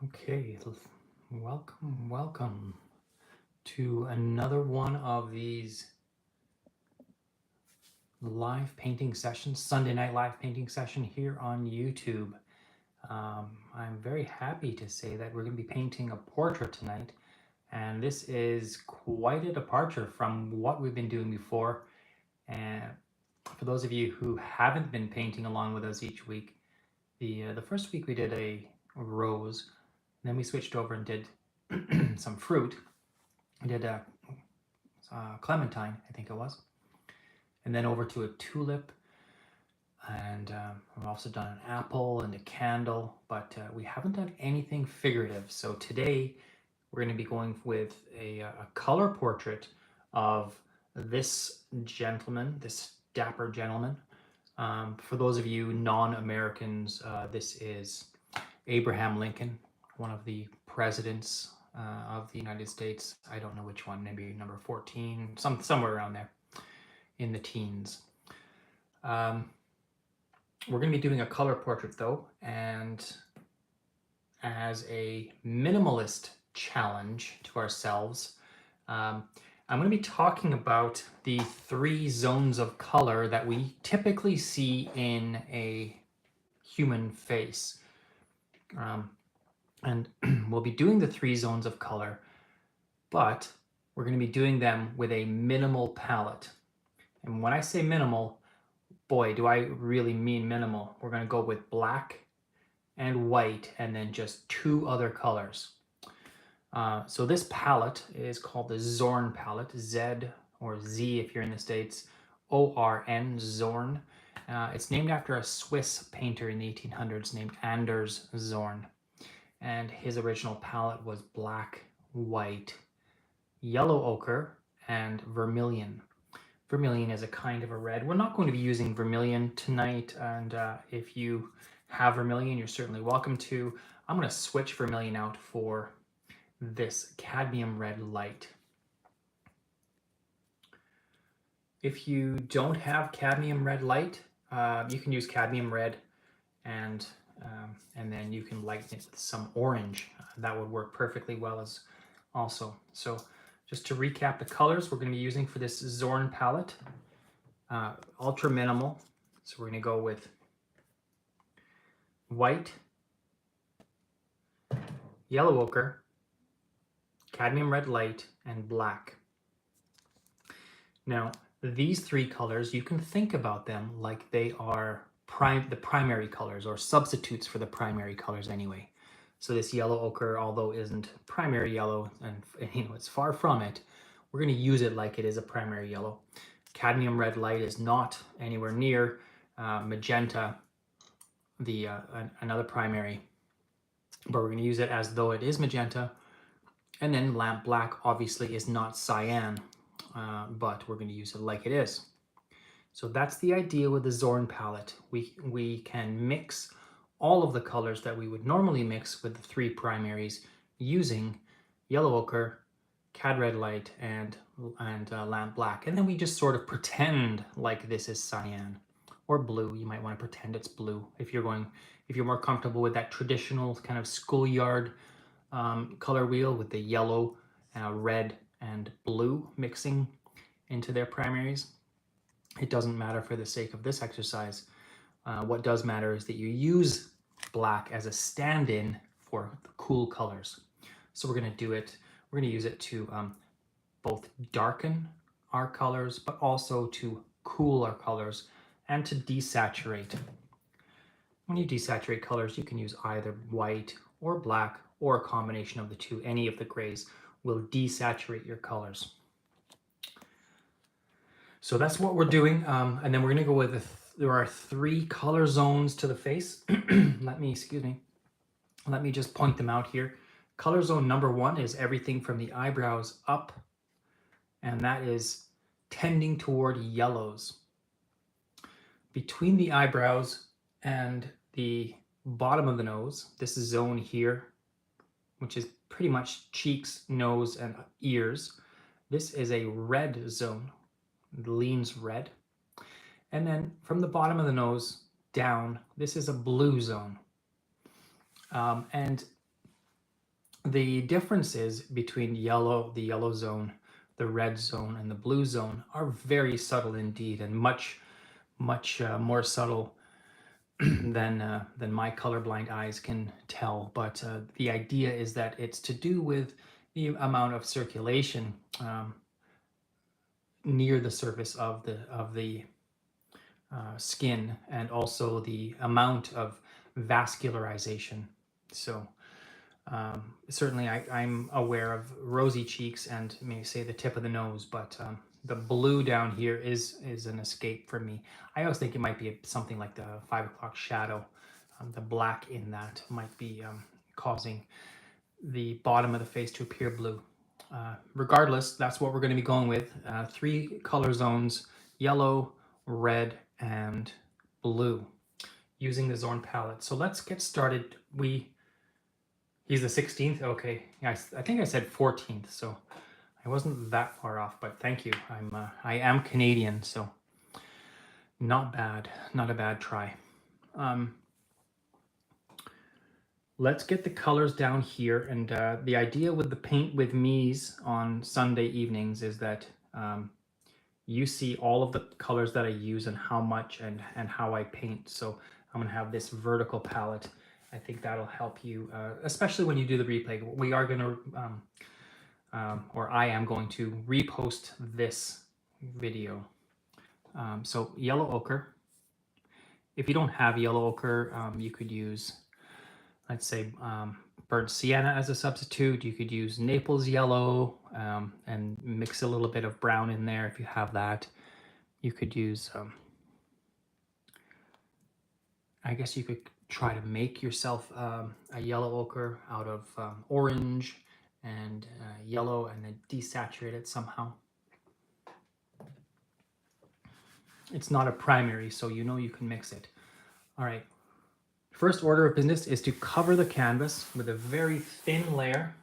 Okay, welcome to another one of these live painting sessions, Sunday night live painting session here on YouTube. I'm very happy to say that we're going to be painting a portrait tonight, and this is quite a departure from what we've been doing before. And for those of you who haven't been painting along with us each week, the first week we did a rose, then we switched over and did some fruit. We did a clementine, I think it was, and then over to a tulip, and we've also done an apple and a candle, but we haven't done anything figurative. So today we're going to be going with a color portrait of this gentleman, this dapper gentleman. For those of you non-Americans, this is Abraham Lincoln, one of the presidents of the United States. I don't know which one, maybe number 14, somewhere around there in the teens. We're going to be doing a color portrait though, and as a minimalist challenge to ourselves, I'm going to be talking about the 3 zones of color that we typically see in a human face. And we'll be doing the 3 zones of color, but we're going to be doing them with a minimal palette. And when I say minimal, boy, do I really mean minimal. We're going to go with black and white and then just 2 other colors. So this palette is called the Zorn palette, Z or Z if you're in the States, O-R-N, Zorn. It's named after a Swiss painter in the 1800s named Anders Zorn. And his original palette was black, white, yellow ochre, and vermilion. Vermilion is a kind of a red. We're not going to be using vermilion tonight, and if you have vermilion, you're certainly welcome to. I'm going to switch vermilion out for this cadmium red light. If you don't have cadmium red light, you can use cadmium red, and then you can lighten it with some orange. That would work perfectly well as also. So just to recap the colors we're going to be using for this Zorn palette, ultra minimal. So we're going to go with white, yellow ochre, cadmium red light, and black. Now, these 3 colors, you can think about them like they are the primary colors or substitutes for the primary colors anyway. So this yellow ochre, although isn't primary yellow, and it's far from it, we're going to use it like it is a primary yellow. Cadmium red light is not anywhere near magenta, another primary, but we're going to use it as though it is magenta. And then lamp black obviously is not cyan, but we're going to use it like it is. So that's the idea with the Zorn palette. We can mix all of the colors that we would normally mix with the 3 primaries using yellow ochre, cad red light, and lamp black. And then we just sort of pretend like this is cyan or blue. You might want to pretend it's blue if you're more comfortable with that traditional kind of schoolyard color wheel with the yellow, red, and blue mixing into their primaries. It doesn't matter for the sake of this exercise. What does matter is that you use black as a stand-in for the cool colors. So we're going to do it. We're going to use it to both darken our colors, but also to cool our colors and to desaturate. When you desaturate colors, you can use either white or black or a combination of the 2. Any of the grays will desaturate your colors. So that's what we're doing, and then we're going to go with there are 3 color zones to the face. Let me just point them out here. Color zone number 1 is everything from the eyebrows up, and that is tending toward yellows. Between the eyebrows and the bottom of the nose, this zone here, which is pretty much cheeks, nose, and ears, this is a red zone. It leans red. And then from the bottom of the nose down, this is a blue zone. And The differences between yellow, the yellow zone, the red zone, and the blue zone are very subtle indeed, and much more subtle than my colorblind eyes can tell. But the idea is that it's to do with the amount of circulation near the surface of the skin, and also the amount of vascularization. So certainly I'm aware of rosy cheeks and may say the tip of the nose, but the blue down here is an escape for me. I always think it might be something like the 5 o'clock shadow. The black in that might be causing the bottom of the face to appear blue. Regardless, that's what we're going to be going with. 3 color zones: yellow, red, and blue, using the Zorn palette. So let's get started. He's the 16th. Okay, I think I said 14th, so I wasn't that far off. But thank you. I am Canadian, so not bad. Not a bad try. Let's get the colors down here. And the idea with the Paint With Me's on Sunday evenings is that you see all of the colors that I use and how much and how I paint. So I'm gonna have this vertical palette. I think that'll help you, especially when you do the replay. We are gonna, or I am going to repost this video. So yellow ochre. If you don't have yellow ochre, you could use, let's say, burnt sienna as a substitute. You could use Naples yellow and mix a little bit of brown in there if you have that. You could use, I guess you could try to make yourself a yellow ochre out of orange and yellow, and then desaturate it somehow. It's not a primary, so you know you can mix it. All right. First order of business is to cover the canvas with a very thin layer.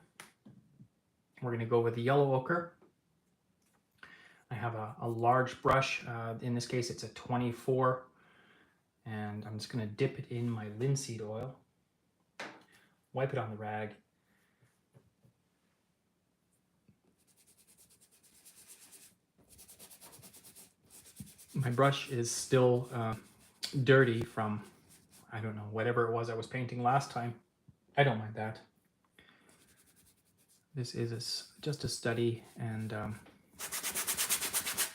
We're going to go with the yellow ochre. I have a large brush. In this case, it's a 24. And I'm just going to dip it in my linseed oil. Wipe it on the rag. My brush is still dirty from, I don't know, whatever it was I was painting last time. I don't mind that. This is just a study, and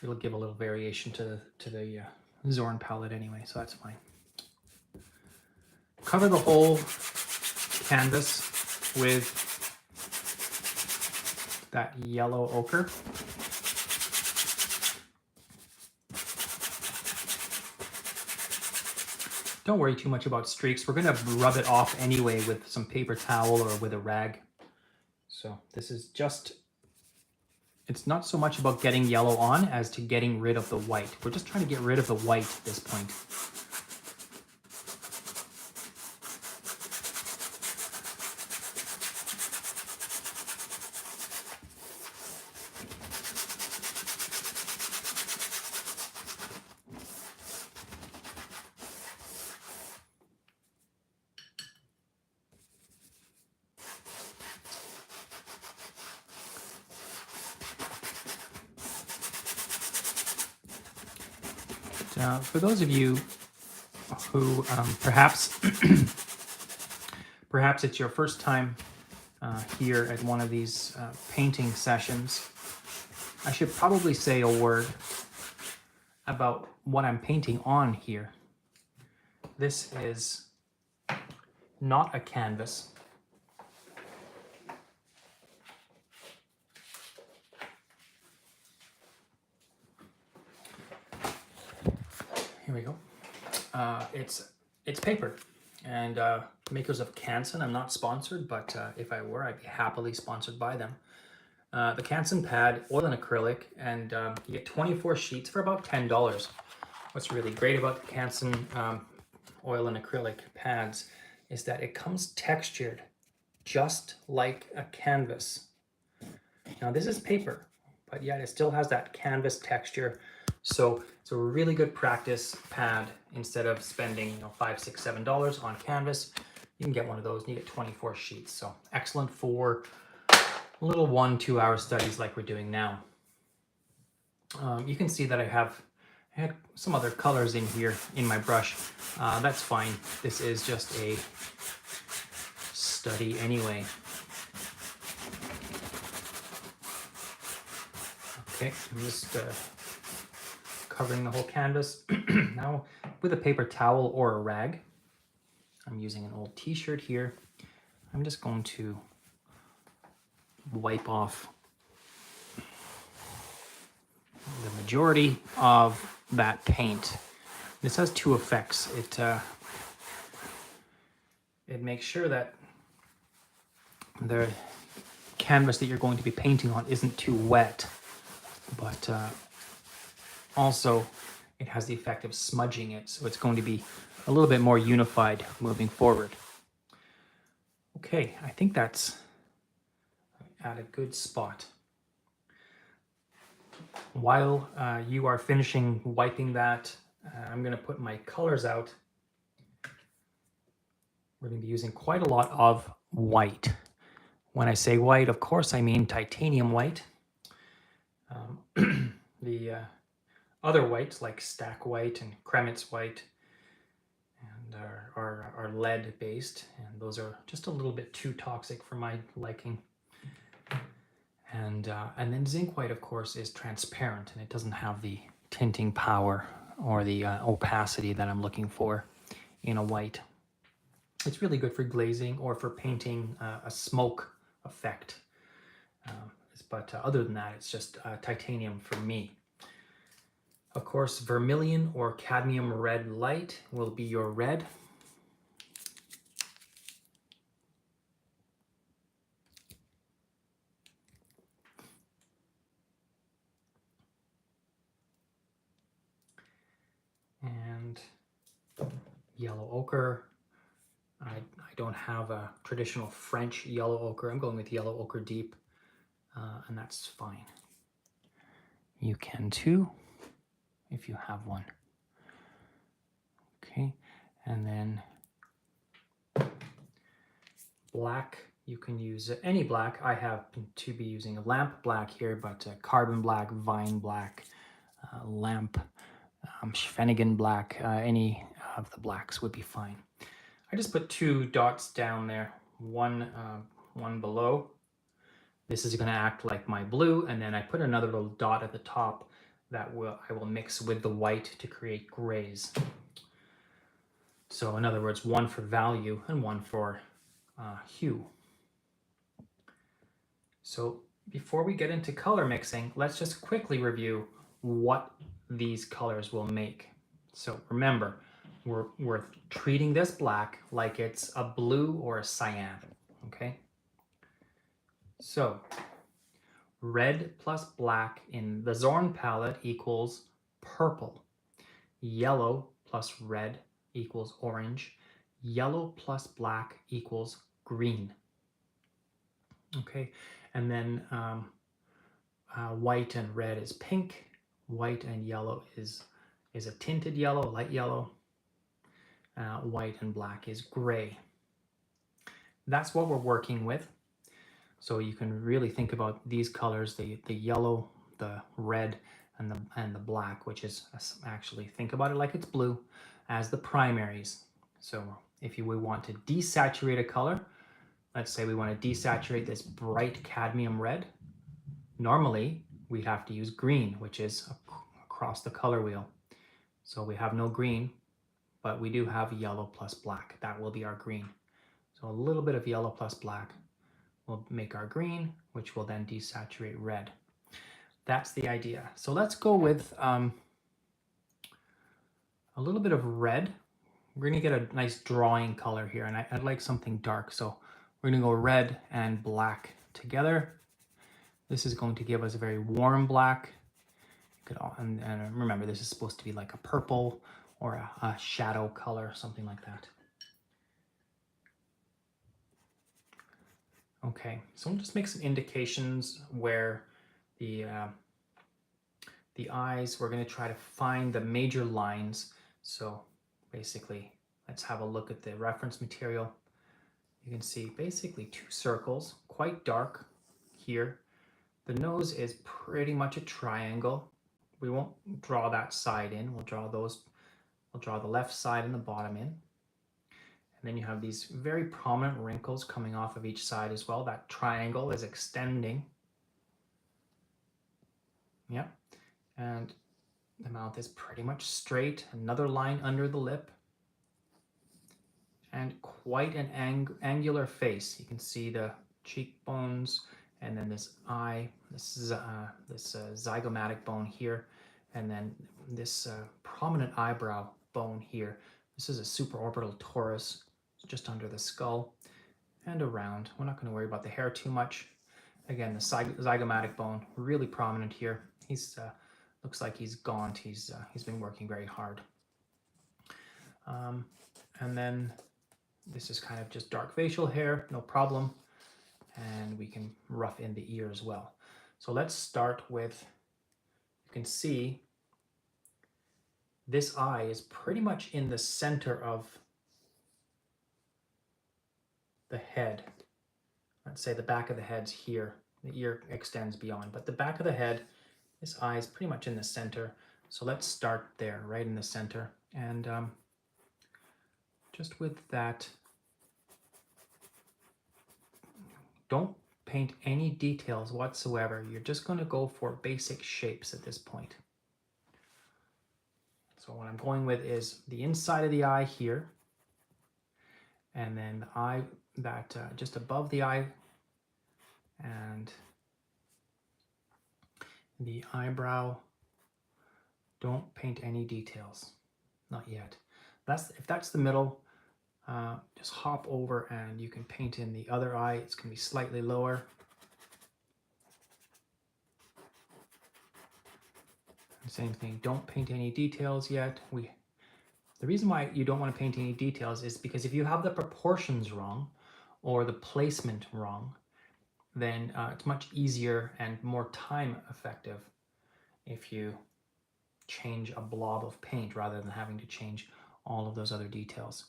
it'll give a little variation to the Zorn palette anyway, so that's fine. Cover the whole canvas with that yellow ochre. Don't worry too much about streaks. We're going to rub it off anyway with some paper towel or with a rag. So this is just, it's not so much about getting yellow on as to getting rid of the white. We're just trying to get rid of the white at this point. For those of you who perhaps it's your first time here at one of these painting sessions, I should probably say a word about what I'm painting on here. This is not a canvas. Here we go. It's paper, and makers of Canson. I'm not sponsored, but if I were, I'd be happily sponsored by them. The Canson pad, oil and acrylic, and you get 24 sheets for about $10. What's really great about the Canson oil and acrylic pads is that it comes textured just like a canvas. Now this is paper, but yet it still has that canvas texture. So it's a really good practice pad. Instead of spending $5, $6, $7 on canvas, You can get one of those and you get 24 sheets. So excellent for little 1-2 hour studies like we're doing now. You can see that I had some other colors in here in my brush. That's fine. This is just a study anyway. Okay, I'm just covering the whole canvas. Now with a paper towel or a rag, I'm using an old t-shirt here. I'm just going to wipe off the majority of that paint. This has two effects. It makes sure that the canvas that you're going to be painting on isn't too wet, but also it has the effect of smudging it, so it's going to be a little bit more unified moving forward. Okay, I think that's at a good spot. While you are finishing wiping that, I'm going to put my colors out. We're going to be using quite a lot of white. When I say white, of course, I mean titanium white. The other whites like stack white and Kremitz white and are lead based, and those are just a little bit too toxic for my liking. And then zinc white, of course, is transparent and it doesn't have the tinting power or the opacity that I'm looking for in a white. It's really good for glazing or for painting a smoke effect. But other than that, it's just titanium for me. Of course, vermilion or cadmium red light will be your red. And yellow ochre. I don't have a traditional French yellow ochre. I'm going with yellow ochre deep, and that's fine. You can too, if you have one. Okay, and then black. You can use any black. I happen to be using a lamp black here, but carbon black, vine black, lamp, Schwenigen black, any of the blacks would be fine. I just put 2 dots down there, one below. This is going to act like my blue, and then I put another little dot at the top that I will mix with the white to create grays. So in other words, one for value and one for hue. So before we get into color mixing, let's just quickly review what these colors will make. So remember, we're treating this black like it's a blue or a cyan, okay? So red plus black in the Zorn palette equals purple. Yellow plus red equals orange. Yellow plus black equals green. Okay, and then white and red is pink. White and yellow is a tinted yellow, light yellow. White and black is gray. That's what we're working with. So you can really think about these colors, the yellow, the red, and the black, which is actually, think about it like it's blue, as the primaries. So if we want to desaturate a color, let's say we want to desaturate this bright cadmium red, normally we'd have to use green, which is across the color wheel. So we have no green, but we do have yellow plus black. That will be our green. So a little bit of yellow plus black will make our green, which will then desaturate red. That's the idea. So let's go with a little bit of red. We're gonna get a nice drawing color here, and I'd like something dark. So we're gonna go red and black together. This is going to give us a very warm black. And remember, this is supposed to be like a purple or a shadow color, something like that. Okay, so we'll just make some indications where the eyes, we're going to try to find the major lines. So basically, let's have a look at the reference material. You can see basically two circles, quite dark here. The nose is pretty much a triangle. We won't draw that side in. We'll draw the left side and the bottom in. And then you have these very prominent wrinkles coming off of each side as well. That triangle is extending. Yep. And the mouth is pretty much straight. Another line under the lip. And quite an angular face. You can see the cheekbones, and then this eye, this zygomatic bone here, and then this prominent eyebrow bone here. This is a supraorbital torus, just under the skull and around. We're not going to worry about the hair too much. Again, the zygomatic bone, really prominent here. He's looks like he's gaunt. He's been working very hard. And then this is kind of just dark facial hair, no problem. And we can rough in the ear as well. So let's start with, you can see this eye is pretty much in the center of the head. Let's say the back of the head's here. The ear extends beyond, but the back of the head, this eye is pretty much in the center. So let's start there, right in the center. And just with that, don't paint any details whatsoever. You're just going to go for basic shapes at this point. So what I'm going with is the inside of the eye here, and then the eye that just above the eye, and the eyebrow. Don't paint any details, not yet. If that's the middle, just hop over and you can paint in the other eye. It's going to be slightly lower. Same thing, don't paint any details yet. The reason why you don't want to paint any details is because if you have the proportions wrong or the placement wrong, then it's much easier and more time effective if you change a blob of paint rather than having to change all of those other details.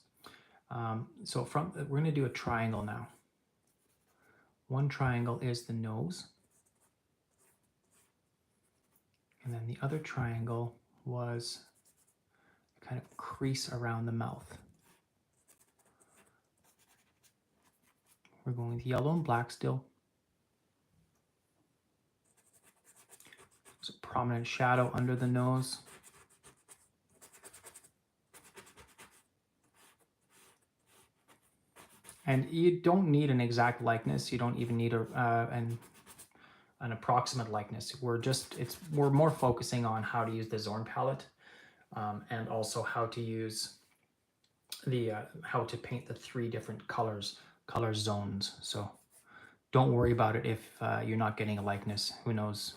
So we're going to do a triangle now. One triangle is the nose. And then the other triangle was a kind of crease around the mouth. We're going with yellow and black still. There's a prominent shadow under the nose. And you don't need an exact likeness. You don't even need an approximate likeness. We're more focusing on how to use the Zorn palette, and also how to use how to paint the 3 different color zones. So don't worry about it if you're not getting a likeness. Who knows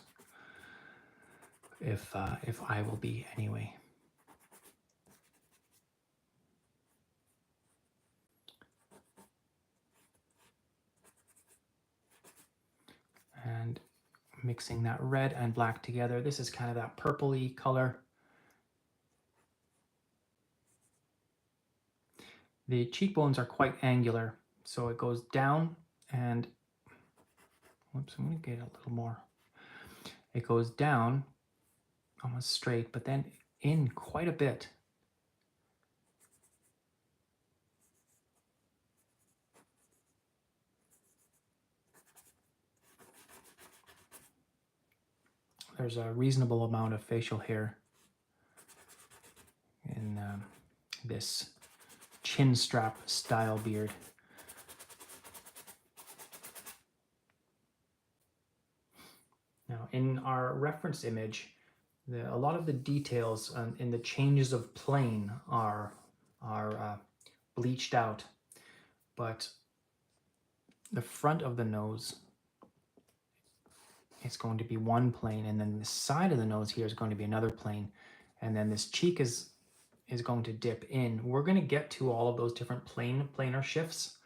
if I will be anyway. And mixing that red and black together. This is kind of that purpley color. The cheekbones are quite angular, so it goes down and, whoops, I'm going to get a little more. It goes down almost straight, but then in quite a bit. There's a reasonable amount of facial hair in this chin strap style beard. Now, in our reference image, a lot of the details in the changes of plane are bleached out, but the front of the nose is going to be one plane, and then the side of the nose here is going to be another plane, and then this cheek is going to dip in. We're going to get to all of those different planar shifts,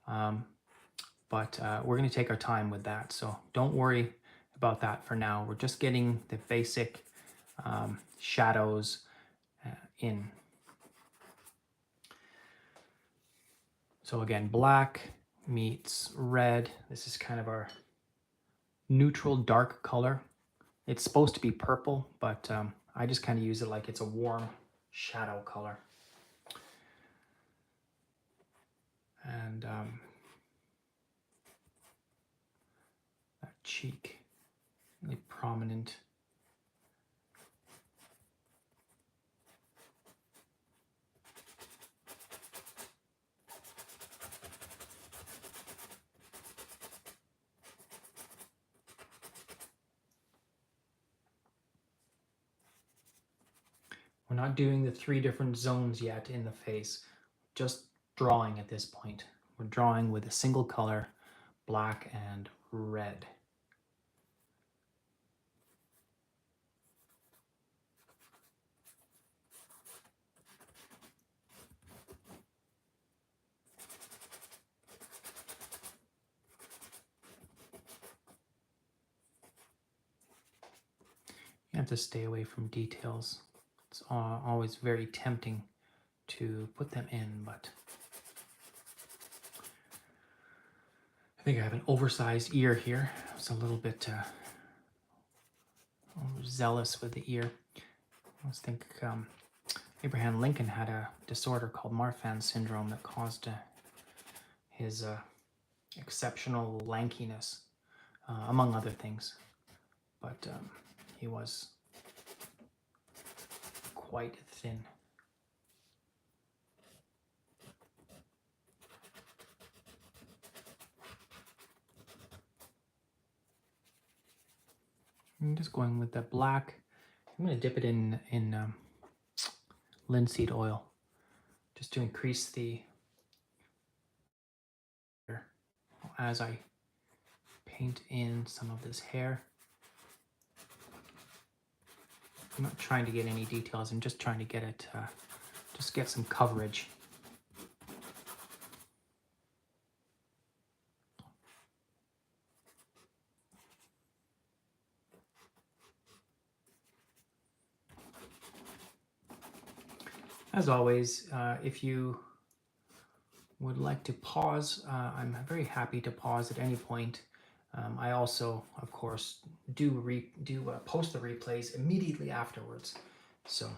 but we're going to take our time with that, so don't worry about that for now. We're just getting the basic shadows in. So again, black, meets red. This is kind of our neutral dark color. It's supposed to be purple, but I just kind of use it like it's a warm shadow color. And that cheek, really prominent. We're not doing the 3 different zones yet in the face, just drawing at this point. We're drawing with a single color, black and red. You have to stay away from details. It's always very tempting to put them in, but I think I have an oversized ear here. I was a little bit zealous with the ear. I think Abraham Lincoln had a disorder called Marfan syndrome that caused his exceptional lankiness, among other things. But he was quite thin. I'm just going with the black. I'm going to dip it in linseed oil just to increase the, as I paint in some of this hair. I'm not trying to get any details. I'm just trying to get it, just get some coverage. As always, if you would like to pause, I'm very happy to pause at any point. I also, of course, do post the replays immediately afterwards. So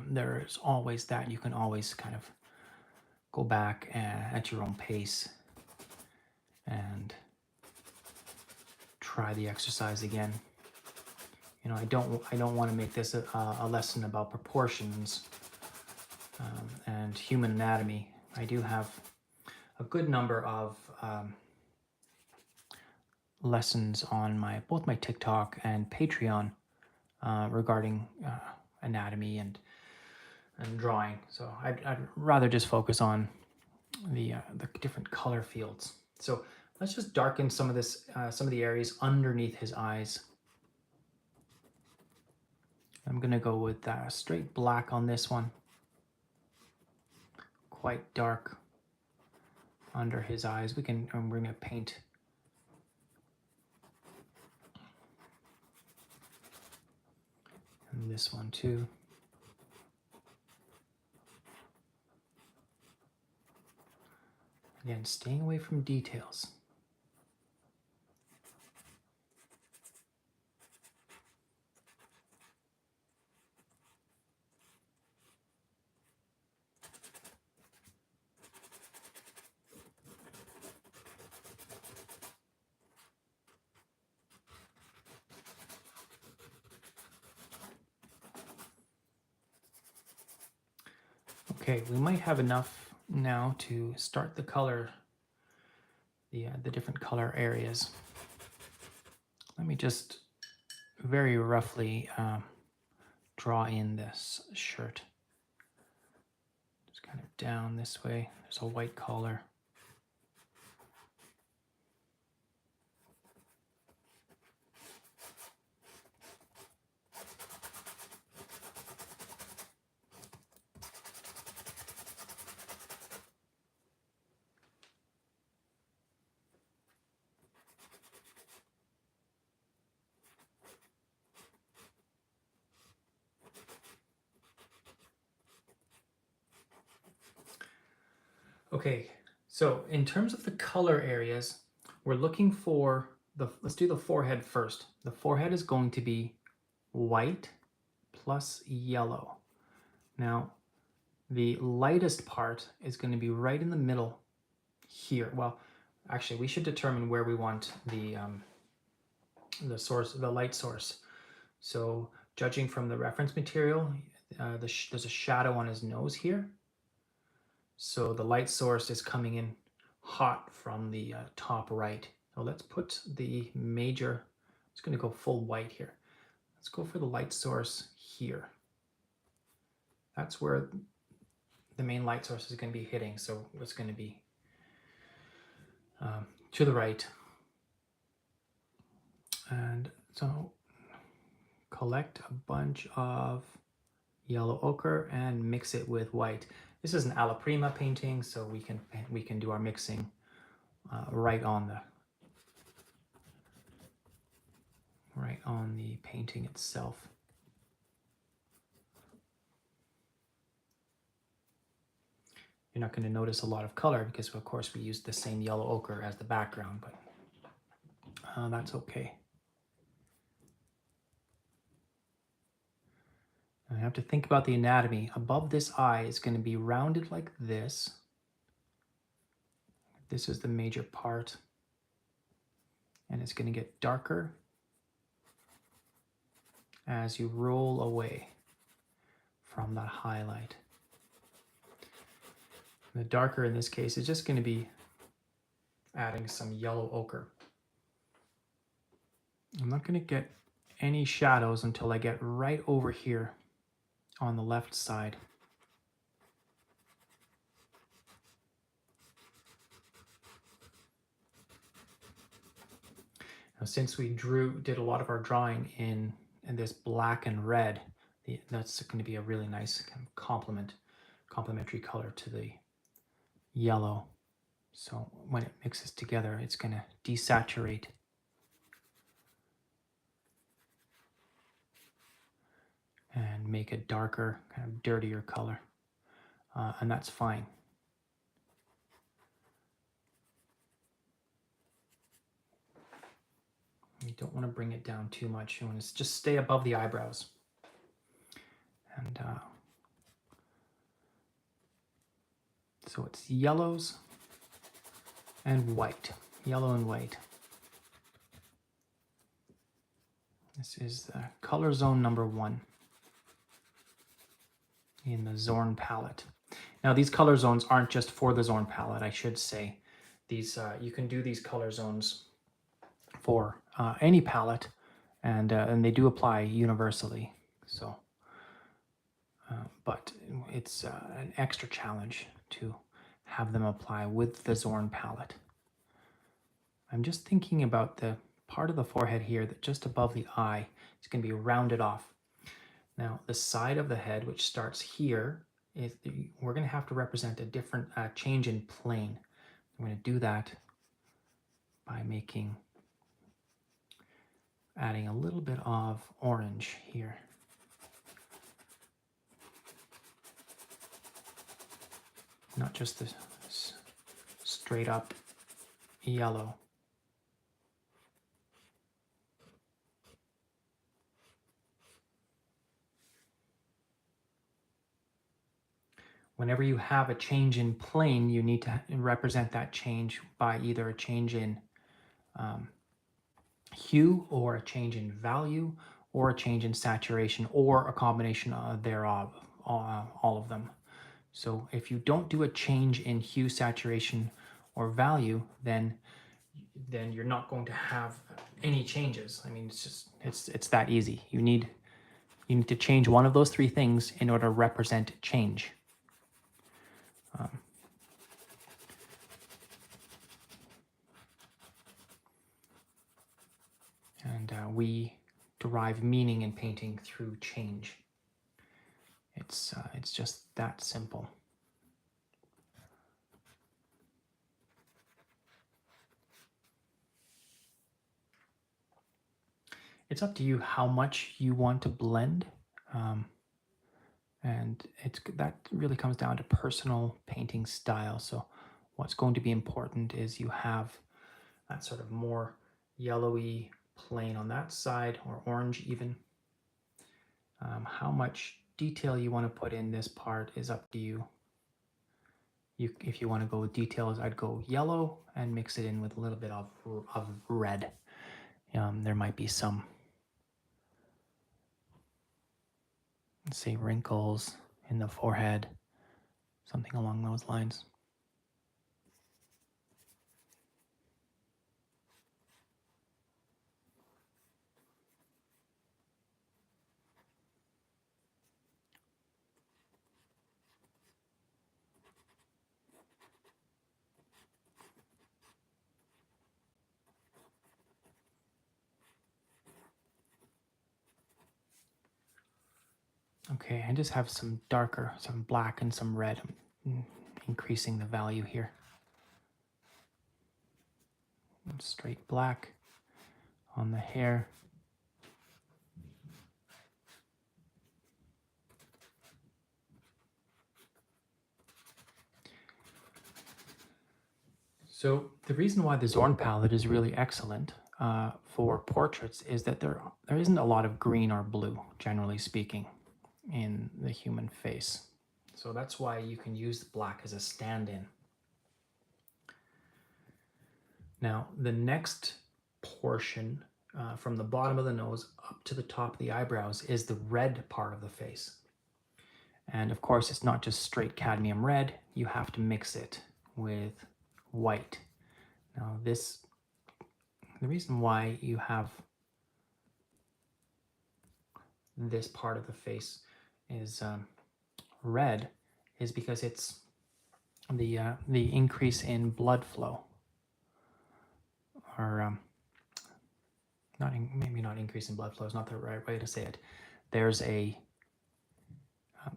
there's always that. You can always kind of go back at your own pace and try the exercise again. You know, I don't want to make this a lesson about proportions and human anatomy. I do have a good number of lessons on both my TikTok and Patreon regarding anatomy and drawing. So I'd rather just focus on the different color fields. So let's just darken some of the areas underneath his eyes. I'm gonna go with straight black on this one. Quite dark under his eyes. We're gonna paint and this one too. Again, staying away from details. Okay, we might have enough now to start the color, the different color areas. Let me just very roughly draw in this shirt. Just kind of down this way. There's a white collar. Okay, So in terms of the color areas, we're looking for let's do the forehead first. The forehead is going to be white plus yellow. Now, the lightest part is going to be right in the middle here. Well, actually, we should determine where we want the source, the light source. So, judging from the reference material, there's a shadow on his nose here. So the light source is coming in hot from the top right. So let's put the major, it's going to go full white here. Let's go for the light source here. That's where the main light source is going to be hitting. So it's going to be to the right. And so collect a bunch of yellow ochre and mix it with white. This is an alla prima painting, so we can do our mixing right on the painting itself. You're not going to notice a lot of color because, of course, we used the same yellow ochre as the background, but that's okay. I have to think about the anatomy. Above this eye is going to be rounded like this. This is the major part. And it's going to get darker as you roll away from that highlight. The darker in this case is just going to be adding some yellow ochre. I'm not going to get any shadows until I get right over here on the left side. Now, since we did a lot of our drawing in this black and red, that's going to be a really nice kind of complementary color to the yellow. So when it mixes together, it's going to desaturate. And make a darker, kind of dirtier color. And that's fine. You don't want to bring it down too much. You want to just stay above the eyebrows. And so it's yellows and white. Yellow and white. This is color zone number 1 in the Zorn palette. Now these color zones aren't just for the Zorn palette, I should say. These you can do these color zones for any palette, and they do apply universally. So, but it's an extra challenge to have them apply with the Zorn palette. I'm just thinking about the part of the forehead here that just above the eye is going to be rounded off. Now, the side of the head, which starts here, we're going to have to represent a different change in plane. I'm going to do that by adding a little bit of orange here. Not just the straight up yellow. Whenever you have a change in plane, you need to represent that change by either a change in hue, or a change in value, or a change in saturation, or a combination thereof, all of them. So if you don't do a change in hue, saturation, or value, then you're not going to have any changes. I mean, it's that easy. You need to change one of those 3 things in order to represent change. And we derive meaning in painting through change. It's just that simple. It's up to you how much you want to blend, and that really comes down to personal painting style. So what's going to be important is you have that sort of more yellowy plane on that side, or orange even. How much detail you want to put in this part is up to you. If you want to go with details, I'd go yellow and mix it in with a little bit of red. There might be some, let's say, wrinkles in the forehead, something along those lines. Okay, I just have some darker, some black and some red. I'm increasing the value here. Straight black on the hair. So the reason why the Zorn palette is really excellent for portraits is that there isn't a lot of green or blue, generally speaking, in the human face. So that's why you can use black as a stand-in. Now, the next portion from the bottom of the nose up to the top of the eyebrows is the red part of the face. And of course, it's not just straight cadmium red. You have to mix it with white. Now, the reason why you have this part of the face is red is because it's the increase in blood flow, or maybe not increase in blood flow is not the right way to say it. There's a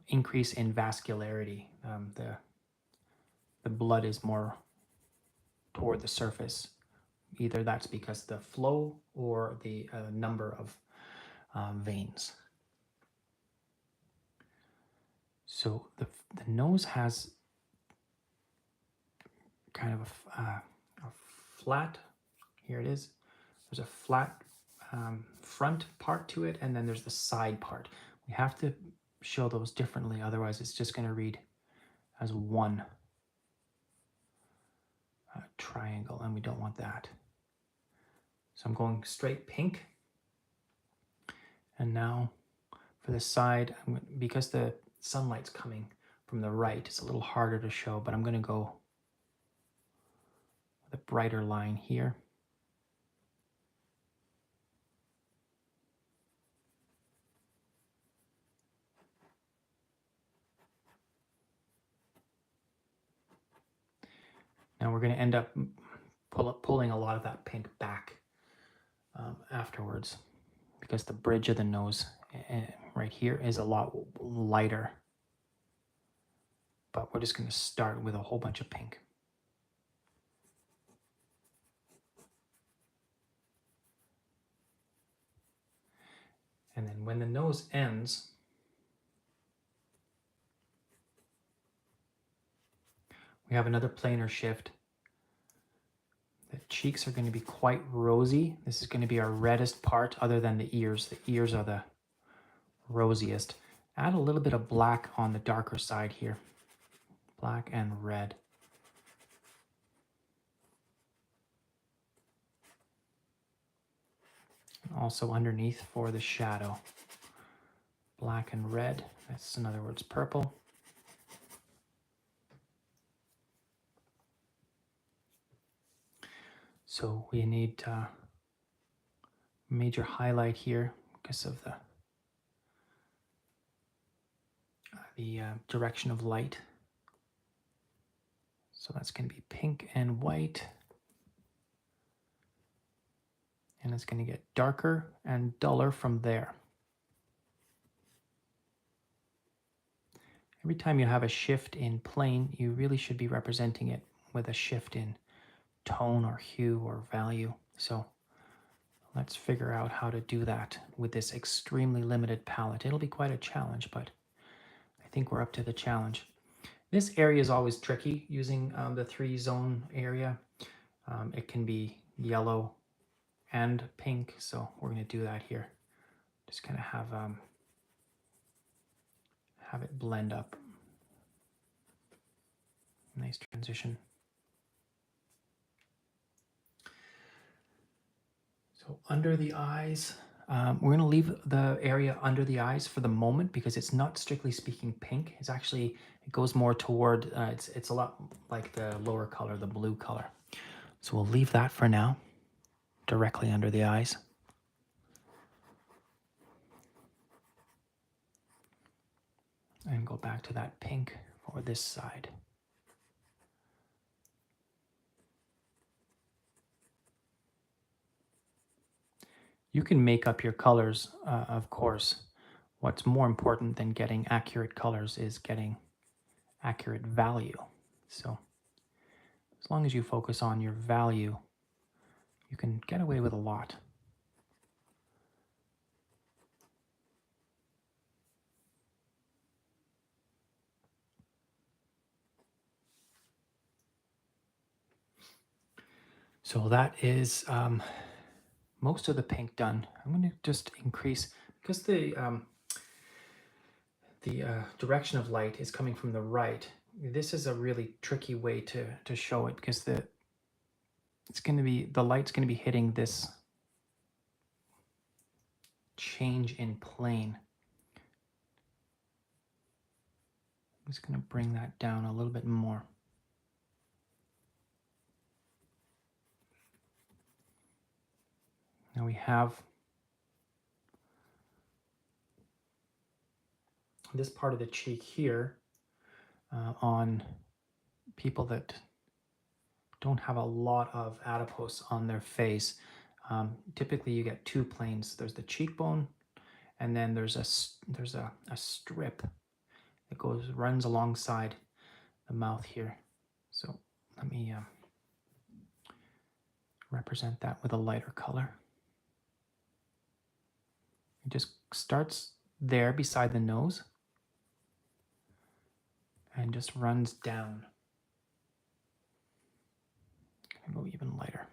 increase in vascularity. The blood is more toward the surface. Either that's because the flow or the number of veins. So the nose has kind of a flat, here it is, there's a flat front part to it, and then there's the side part. We have to show those differently, otherwise it's just going to read as one triangle, and we don't want that. So I'm going straight pink. And now for the side, because the sunlight's coming from the right, it's a little harder to show, but I'm going to go with a brighter line here. Now we're going to end up pulling a lot of that pink back afterwards, because the bridge of the nose right here is a lot lighter. But we're just going to start with a whole bunch of pink. And then when the nose ends, we have another planar shift. The cheeks are going to be quite rosy. This is going to be our reddest part, other than the ears. The ears are the rosiest. Add a little bit of black on the darker side here. Black and red. Also underneath for the shadow. Black and red. That's, in other words, purple. So we need major highlight here because of the direction of light. So that's going to be pink and white. And it's going to get darker and duller from there. Every time you have a shift in plane, you really should be representing it with a shift in tone or hue or value. So let's figure out how to do that with this extremely limited palette. It'll be quite a challenge, but I think we're up to the challenge. This area is always tricky using the 3-zone area. It can be yellow and pink, so we're going to do that here. Just kind of have it blend up. Nice transition. So under the eyes, we're going to leave the area under the eyes for the moment because it's not strictly speaking pink. It's actually, it goes more toward, it's a lot like the lower color, the blue color. So we'll leave that for now, directly under the eyes. And go back to that pink for this side. You can make up your colors, of course. What's more important than getting accurate colors is getting accurate value. So as long as you focus on your value, you can get away with a lot. So that is most of the pink done. I'm going to just increase, because the direction of light is coming from the right. This is a really tricky way to show it because the light's going to be hitting this change in plane. I'm just going to bring that down a little bit more. Now we have this part of the cheek here on people that don't have a lot of adipose on their face. Typically you get two planes. There's the cheekbone, and then there's a strip that runs alongside the mouth here. So let me represent that with a lighter color. It just starts there beside the nose and just runs down. Go even lighter.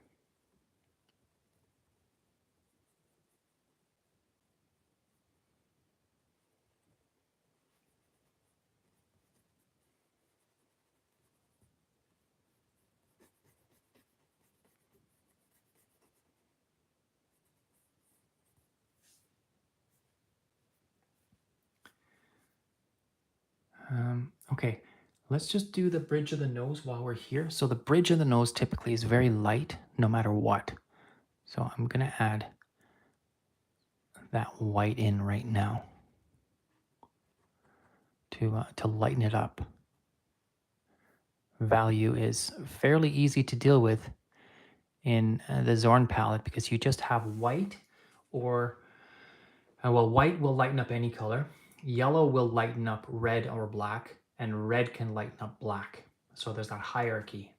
Okay, let's just do the bridge of the nose while we're here. So the bridge of the nose typically is very light no matter what. So I'm going to add that white in right now to lighten it up. Value is fairly easy to deal with in the Zorn palette because you just have white or, well, white will lighten up any color. Yellow will lighten up red or black, and red can lighten up black. So there's that hierarchy.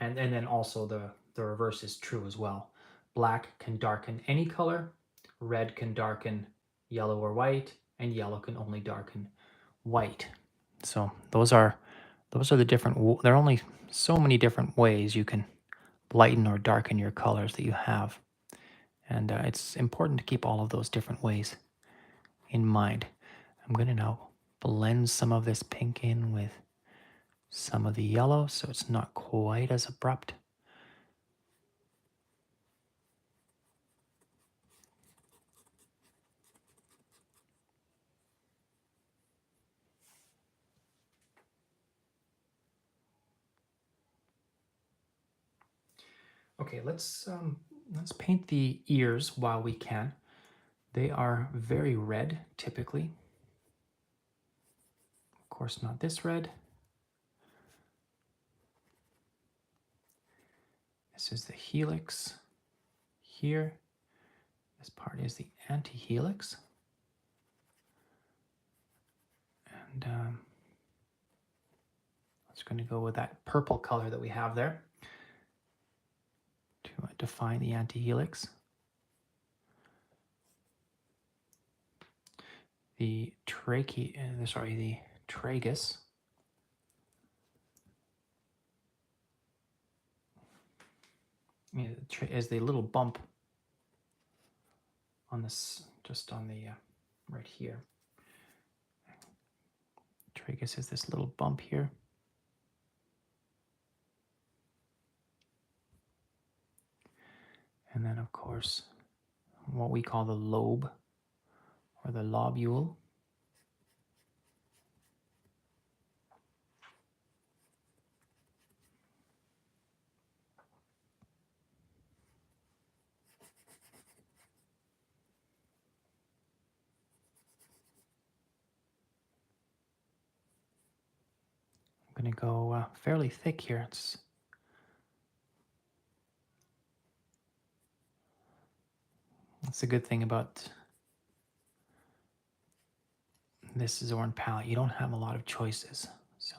And then also the reverse is true as well. Black can darken any color, red can darken yellow or white, and yellow can only darken white. So those are the different, there are only so many different ways you can lighten or darken your colors that you have. And it's important to keep all of those different ways in mind. I'm going to now blend some of this pink in with some of the yellow so it's not quite as abrupt. Okay, let's paint the ears while we can. They are very red typically. Of course, not this red. This is the helix here. This part is the antihelix. And it's going to go with that purple color that we have there to define the antihelix. The tragus is the little bump on this, just on the right here. Tragus is this little bump here. And then, of course, what we call the lobe or the lobule. I'm going to go fairly thick here. That's a good thing about this Zorn palette. You don't have a lot of choices. So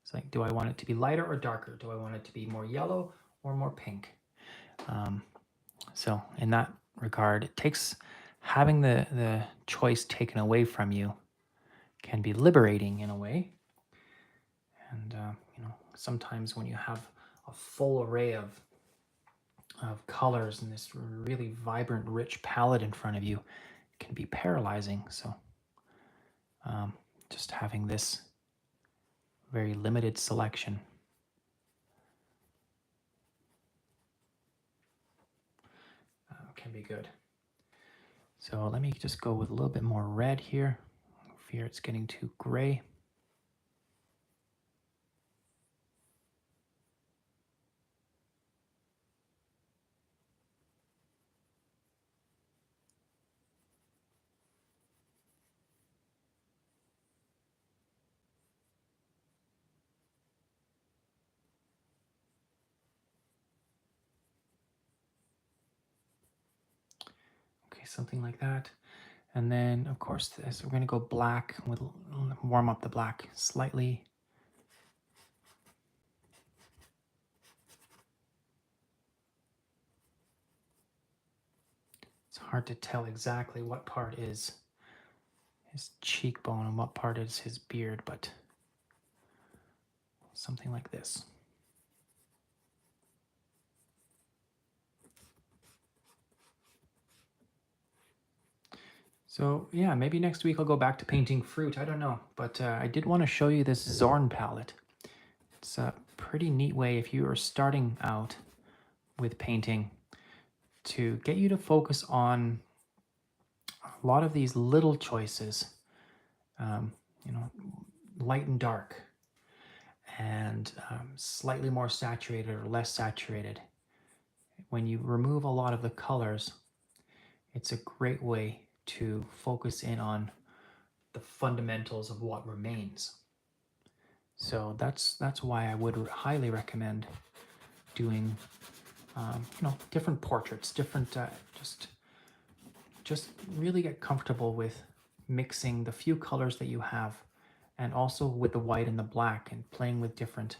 it's like, do I want it to be lighter or darker? Do I want it to be more yellow or more pink? So in that regard, it takes having the choice taken away from you can be liberating in a way. And sometimes when you have a full array of colors and this really vibrant, rich palette in front of you, it can be paralyzing. So just having this very limited selection can be good. So let me just go with a little bit more red here. I fear it's getting too gray. Okay, something like that. And then, of course, we're going to go black. We'll warm up the black slightly. It's hard to tell exactly what part is his cheekbone and what part is his beard, but something like this. So yeah, maybe next week I'll go back to painting fruit. I don't know, but I did want to show you this Zorn palette. It's a pretty neat way if you are starting out with painting to get you to focus on a lot of these little choices, light and dark, and slightly more saturated or less saturated. When you remove a lot of the colors, it's a great way to focus in on the fundamentals of what remains. So that's why I would highly recommend doing different portraits, different just really get comfortable with mixing the few colors that you have, and also with the white and the black, and playing with different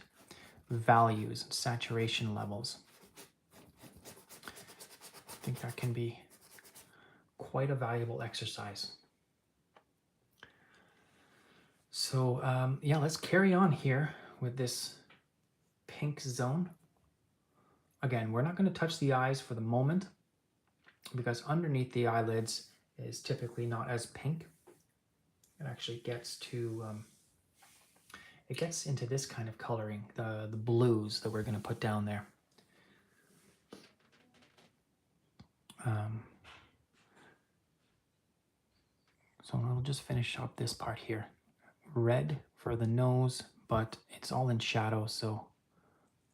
values and saturation levels. I think that can be quite a valuable exercise. So yeah, let's carry on here with this pink zone. Again, we're not going to touch the eyes for the moment because underneath the eyelids is typically not as pink. It actually gets to it gets into this kind of coloring, the blues that we're going to put down there. So I'll just finish up this part here. Red for the nose, but it's all in shadow, so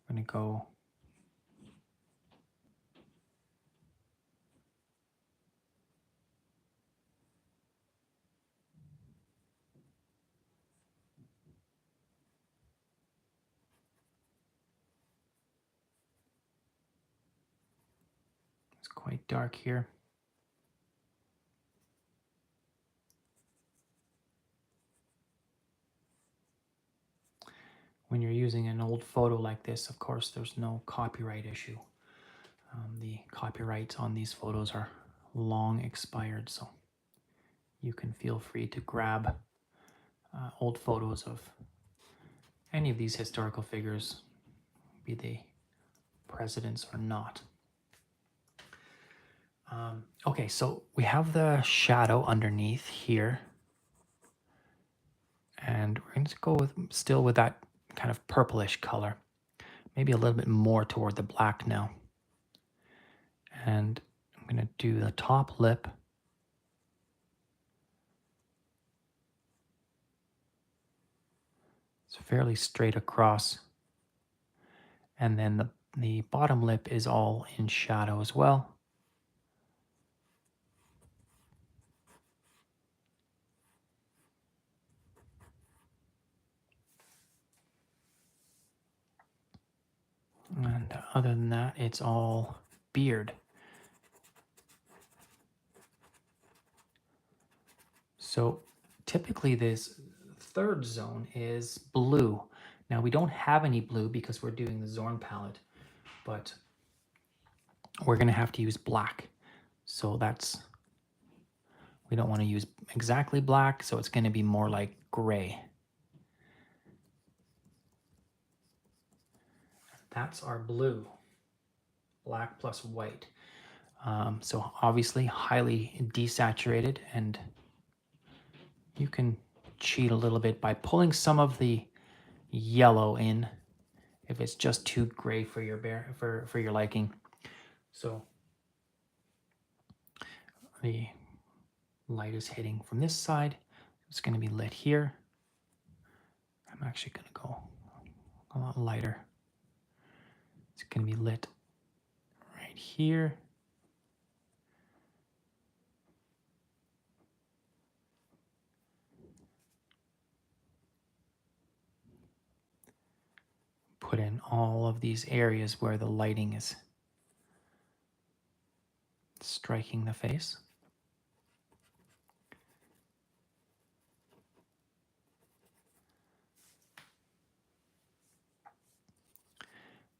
I'm going to go it's quite dark here. When you're using an old photo like this, of course, there's no copyright issue. The copyrights on these photos are long expired, so you can feel free to grab old photos of any of these historical figures, be they presidents or not. Okay, so we have the shadow underneath here. And we're going to go with still with that kind of purplish color. Maybe a little bit more toward the black now. And I'm going to do the top lip. It's fairly straight across. And then the bottom lip is all in shadow as well. And other than that, it's all beard. So typically this third zone is blue. Now we don't have any blue because we're doing the Zorn palette, but we're going to have to use black. So we don't want to use exactly black, so it's going to be more like gray. That's our blue, black plus white. So obviously highly desaturated, and you can cheat a little bit by pulling some of the yellow in if it's just too gray for your for your liking. So the light is hitting from this side. It's going to be lit here. I'm actually going to go a lot lighter. It's going to be lit right here. Put in all of these areas where the lighting is striking the face.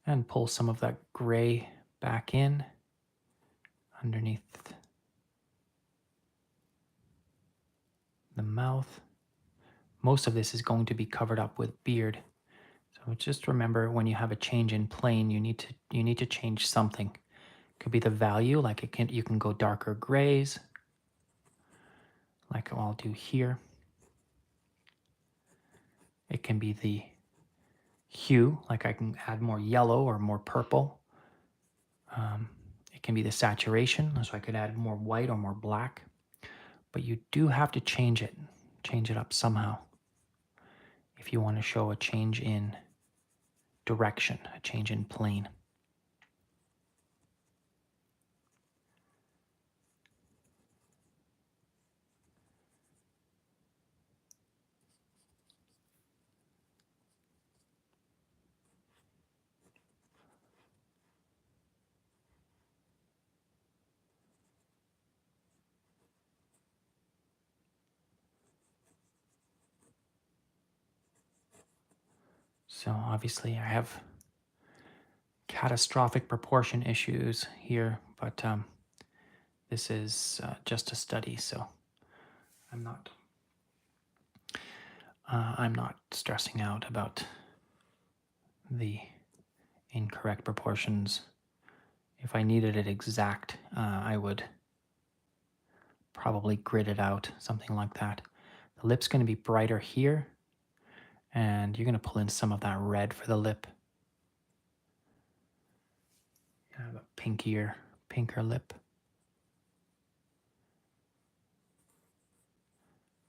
And pull some of that gray back in underneath the mouth. Most of this is going to be covered up with beard. So just remember, when you have a change in plane, you need to change something. Could be the value, like you can go darker grays, like I'll do here. It can be the hue, like I can add more yellow or more purple. It can be the saturation, so I could add more white or more black. But you do have to change it up somehow if you want to show a change in direction, a change in plane. So obviously I have catastrophic proportion issues here, but this is just a study, so I'm not stressing out about the incorrect proportions. If I needed it exact, I would probably grid it out, something like that. The lip's going to be brighter here, and you're going to pull in some of that red for the lip. You have a pinker lip.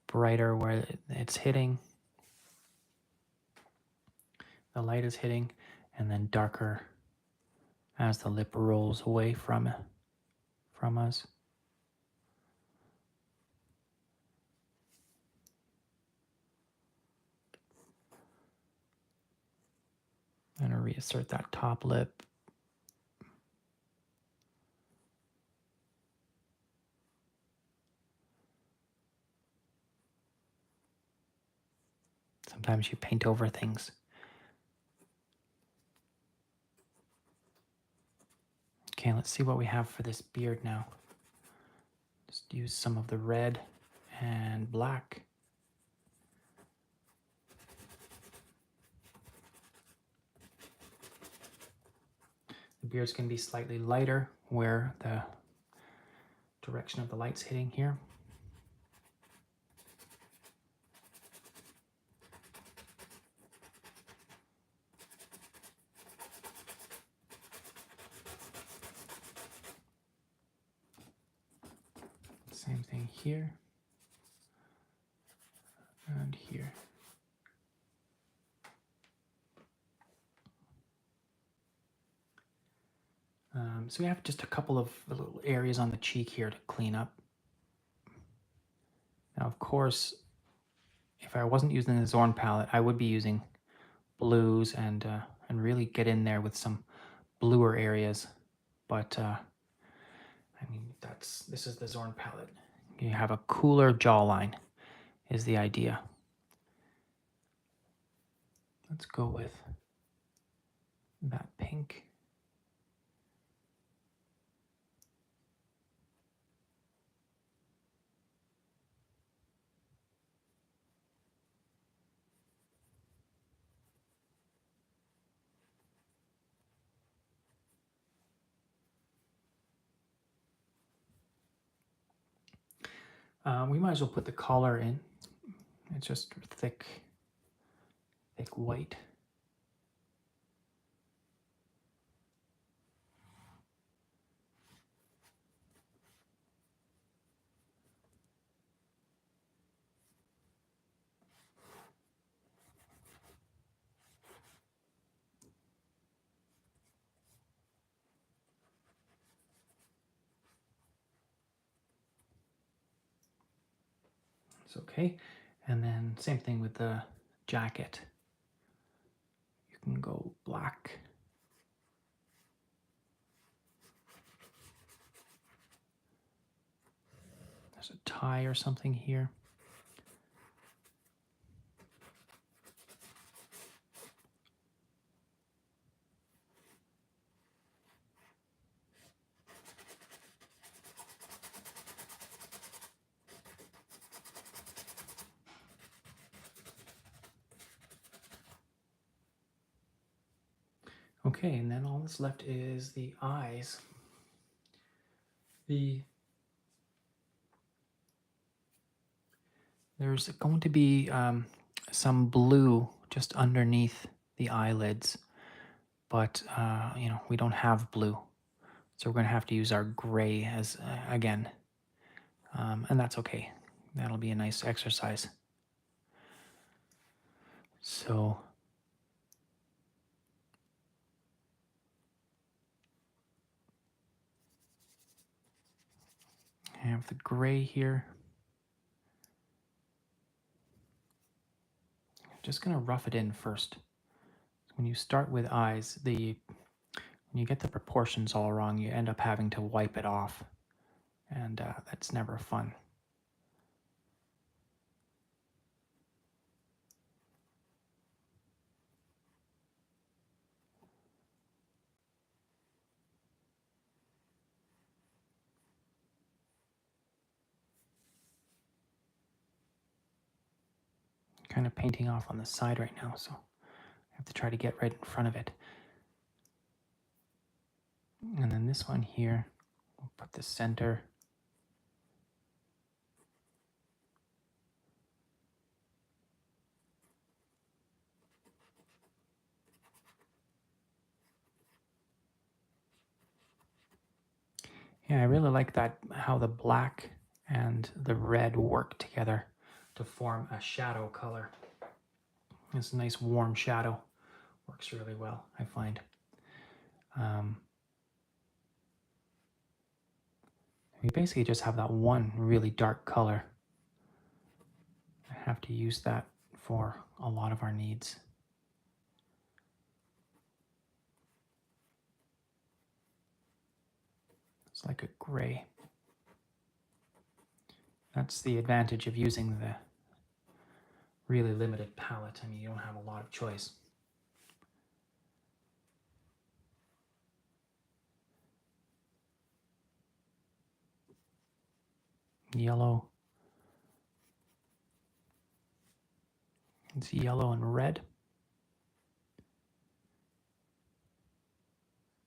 Brighter where it's hitting, the light is hitting, and then darker as the lip rolls away from us. I'm going to reassert that top lip. Sometimes you paint over things. Okay, let's see what we have for this beard now. Just use some of the red and black. beard's going to be slightly lighter where the direction of the light's hitting here. Same thing here and here. So we have just a couple of little areas on the cheek here to clean up. Now, of course, if I wasn't using the Zorn palette, I would be using blues and really get in there with some bluer areas. But I mean, this is the Zorn palette. You have a cooler jawline is the idea. Let's go with that pink. We might as well put the collar in. It's just thick white. It's okay. And then same thing with the jacket. You can go black. There's a tie or something here. Okay, and then all that's left is the eyes. There's going to be some blue just underneath the eyelids, but you know, we don't have blue, so we're going to have to use our gray as again, and that's okay. That'll be a nice exercise. So I have the gray here. Just going to rough it in first. When you start with eyes, when you get the proportions all wrong, you end up having to wipe it off, and that's never fun. Kind of painting off on the side right now, so I have to try to get right in front of it. And then this one here, we'll put the center. Yeah, I really like that, how the black and the red work together to form a shadow color. It's a nice warm shadow. Works really well, I find. We basically just have that one really dark color. I have to use that for a lot of our needs. It's like a gray. That's the advantage of using the really limited palette. I mean, you don't have a lot of choice. Yellow. It's yellow and red.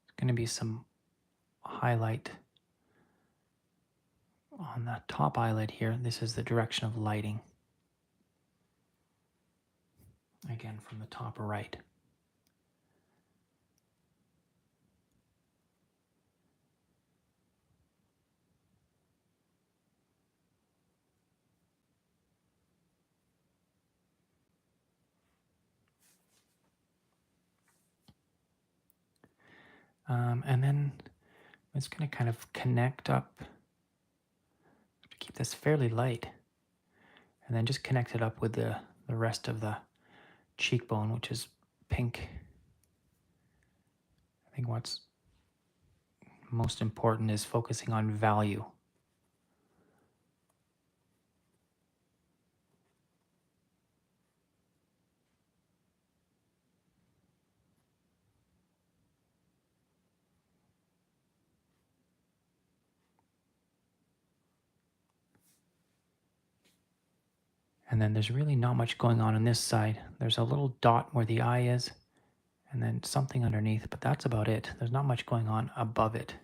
It's going to be some highlight on that top eyelid here. This is the direction of lighting. Again, from the top right. And then it's going to kind of connect up to keep this fairly light. And then just connect it up with the rest of the cheekbone, which is pink. I think what's most important is focusing on value. And then there's really not much going on this side. There's a little dot where the eye is, and then something underneath, but that's about it. There's not much going on above it.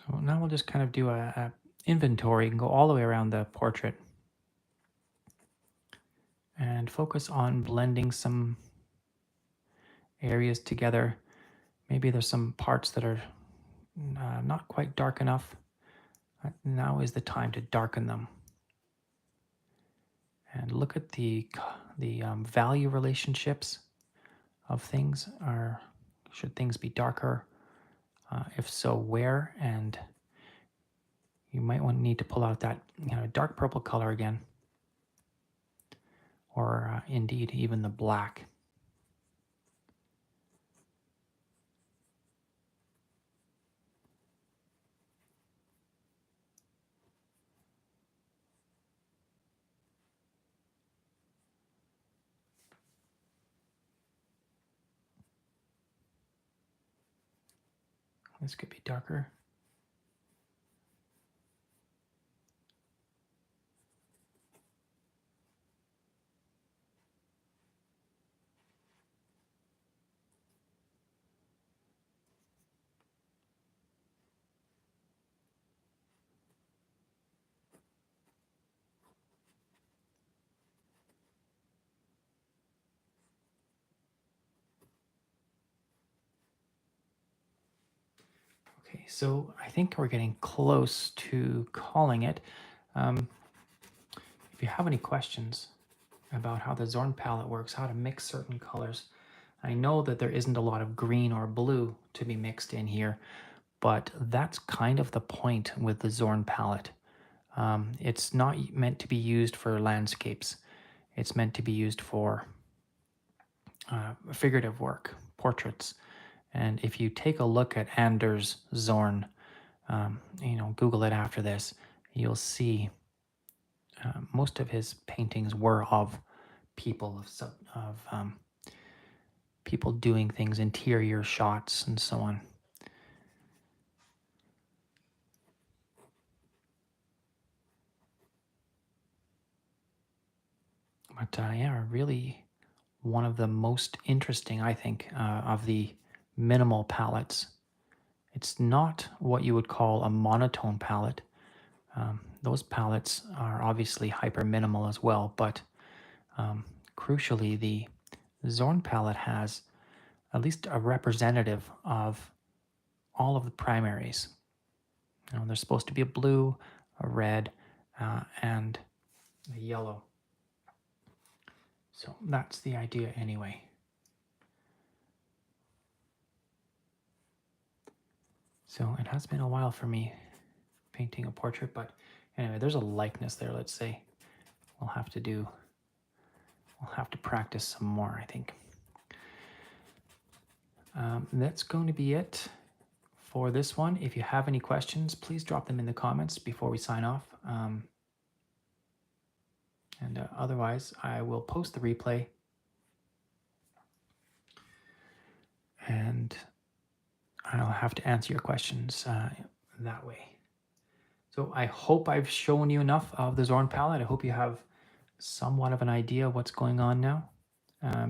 So now we'll just kind of do a inventory and go all the way around the portrait and focus on blending some areas together. Maybe there's some parts that are not quite dark enough. Now is the time to darken them. And look at the value relationships of things. Should things be darker? If so, where? And you might need to pull out that dark purple color again, or indeed even the black. This could be darker. Okay, so I think we're getting close to calling it. If you have any questions about how the Zorn palette works, how to mix certain colors, I know that there isn't a lot of green or blue to be mixed in here, but that's kind of the point with the Zorn palette. It's not meant to be used for landscapes. It's meant to be used for figurative work, portraits. And if you take a look at Anders Zorn, Google it after this, you'll see most of his paintings were of people, of people doing things, interior shots, and so on. But yeah, really one of the most interesting, I think, of the minimal palettes. It's not what you would call a monotone palette. Those palettes are obviously hyper minimal as well, but crucially, the Zorn palette has at least a representative of all of the primaries. There's supposed to be a blue, a red, and a yellow. So that's the idea anyway. So it has been a while for me painting a portrait, but anyway, there's a likeness there, let's say. We'll have to practice some more, I think. That's going to be it for this one. If you have any questions, please drop them in the comments before we sign off. Otherwise, I will post the replay. And I'll have to answer your questions that way. So I hope I've shown you enough of the Zorn palette. I hope you have somewhat of an idea of what's going on now.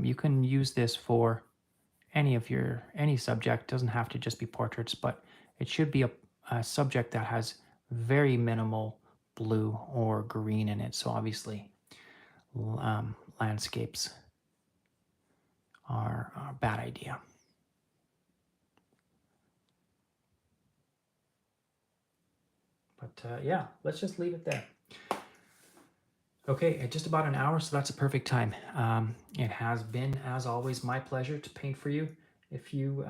You can use this for any subject. Doesn't have to just be portraits, but it should be a subject that has very minimal blue or green in it. So obviously landscapes are a bad idea. But yeah, let's just leave it there. Okay, just about an hour, so that's a perfect time. It has been, as always, my pleasure to paint for you. If you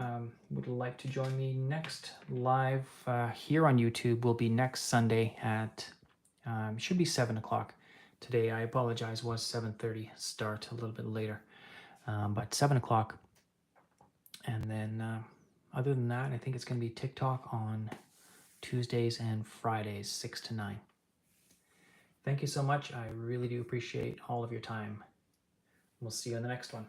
would like to join me next live here on YouTube, will be next Sunday at, should be 7 o'clock. Today, I apologize, was 7:30 start, a little bit later, but 7 o'clock. And then other than that, I think it's going to be TikTok on Tuesdays and Fridays, 6 to 9. Thank you so much. I really do appreciate all of your time. We'll see you on the next one.